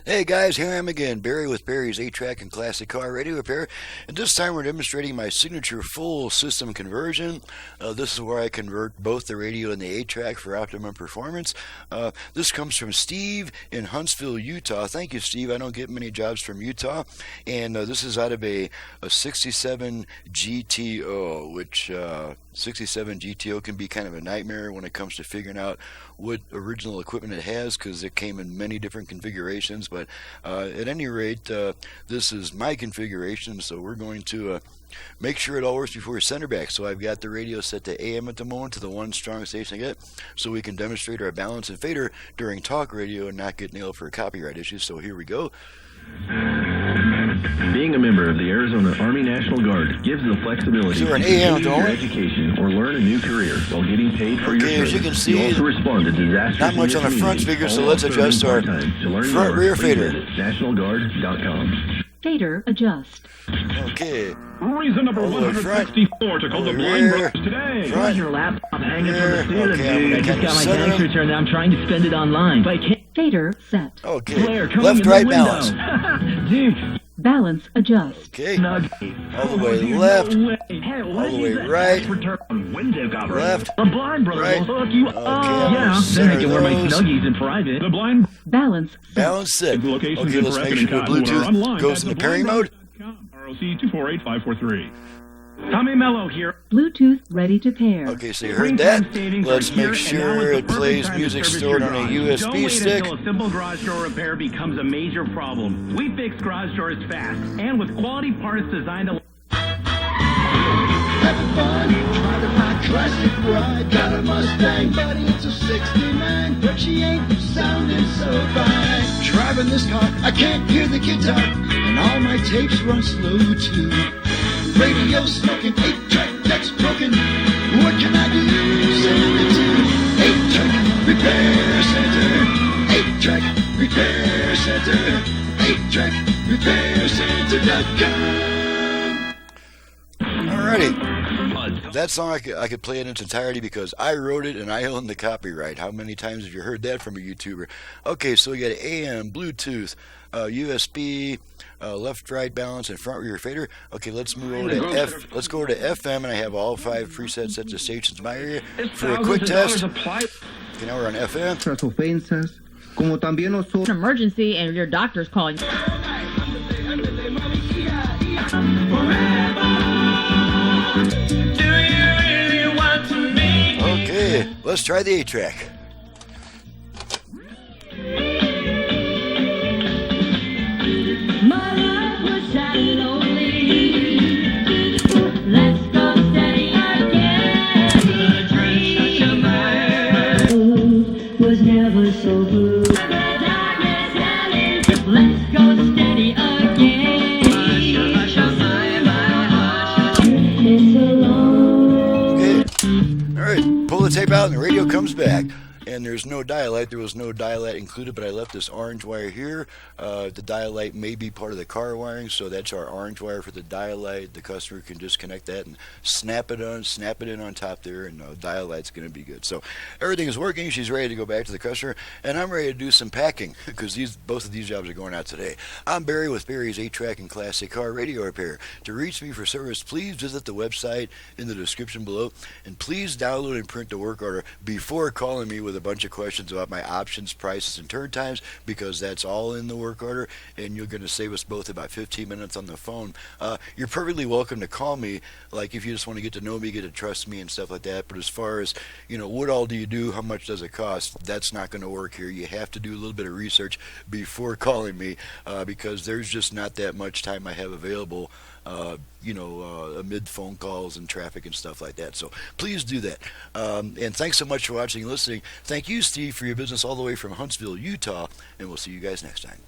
Hey guys, here I am again, Barry with Barry's 8-Track and Classic Car Radio Repair, and this time we're demonstrating my signature full system conversion. This is where I convert both the radio and the 8-Track for optimum performance. This comes from Steve in Huntsville, Utah. Thank you, Steve. I don't get many jobs from Utah, and this is out of a 67 GTO, which 67 GTO can be kind of a nightmare when it comes to figuring out what original equipment it has, because it came in many different configurations. But at any rate, this is my configuration, so we're going to make sure it all works before we send her back. So I've got the radio set to AM at the moment, to the one strong station I get, so we can demonstrate our balance and fader during talk radio and not get nailed for copyright issues. So here we go. Being a member of the Arizona Army National Guard gives the flexibility to continue your education or learn a new career while getting paid for your service. As you can see, you also respond to disasters. not much on the front speaker, so let's adjust our front rear fader. NationalGuard.com. Fader adjust. Okay. Reason number 164 to call the blind brothers today. Front, Your laptop hanging from rear. the ceiling, Okay, I'm dude. I gonna just got my center tax them. return. I'm trying to spend it online. But I can't. Fader set. Okay. Flare coming Left, in the right, window. balance. Dude. Balance adjust. Okay. Snug. All the way left. Hey, All the way right. Left. The blind brothers Right. will hook you Okay, up. I'm Yeah, gonna then I center can wear my those. snuggies in private. The blind Balance set. Balance set. locations Okay, in let's make Preston sure and the Cottonwood are online Bluetooth goes at into pairing mode. ROC 248-543. Tommy Mello here. Bluetooth ready to pair. Okay, so you heard that. Let's make sure it plays music stored on a USB stick. Until a simple garage door repair becomes a major problem. We fix garage doors fast and with quality parts designed to Having fun, driving my classic ride. Got a Mustang, buddy, it's a 69. But she ain't sounding so fine. Driving this car, I can't hear the guitar. And all my tapes run slow too. Radio smoking, 8-track deck's broken. What can I do? Send it to 8-track repair center. 8-track repair center. 8-track repair center.com. Alrighty. That song I could play in its entirety because I wrote it and I own the copyright. How many times have you heard that from a YouTuber? Okay, so we got AM, Bluetooth, USB, left, right, balance, and front rear fader. Okay, let's move over to Let's go over to FM, and I have all 5 presets set to stations in my area for a quick test. Okay, now we're on FM. Nuestras ofensas, como también nosotros. An emergency and your doctor's calling. Okay, let's try the 8-track. My life was sad and lonely. Let's go steady again. The dream of mine was never so blue. The darkness and let's go steady again. It's so long. Okay, alright, pull the tape out and the radio comes back. And there's no dial-light. There was no dial-light included, but I left this orange wire here. The dial-light may be part of the car wiring, so that's our orange wire for the dial-light. The customer can just connect that and snap it in on top there, and dial-light's going to be good. So everything is working. She's ready to go back to the customer, and I'm ready to do some packing because both of these jobs are going out today. I'm Barry with Barry's 8-Track and Classic Car Radio Repair. To reach me for service, please visit the website in the description below, and please download and print the work order before calling me with a bunch of questions about my options, prices, and turn times, because that's all in the work order, and you're going to save us both about 15 minutes on the phone. You're perfectly welcome to call me, like if you just want to get to know me, get to trust me and stuff like that, but as far as, what all do you do, how much does it cost, that's not going to work here. You have to do a little bit of research before calling me, because there's just not that much time I have available, amid phone calls and traffic and stuff like that. So please do that. And thanks so much for watching and listening. Thank you, Steve, for your business all the way from Huntsville, Utah, and we'll see you guys next time.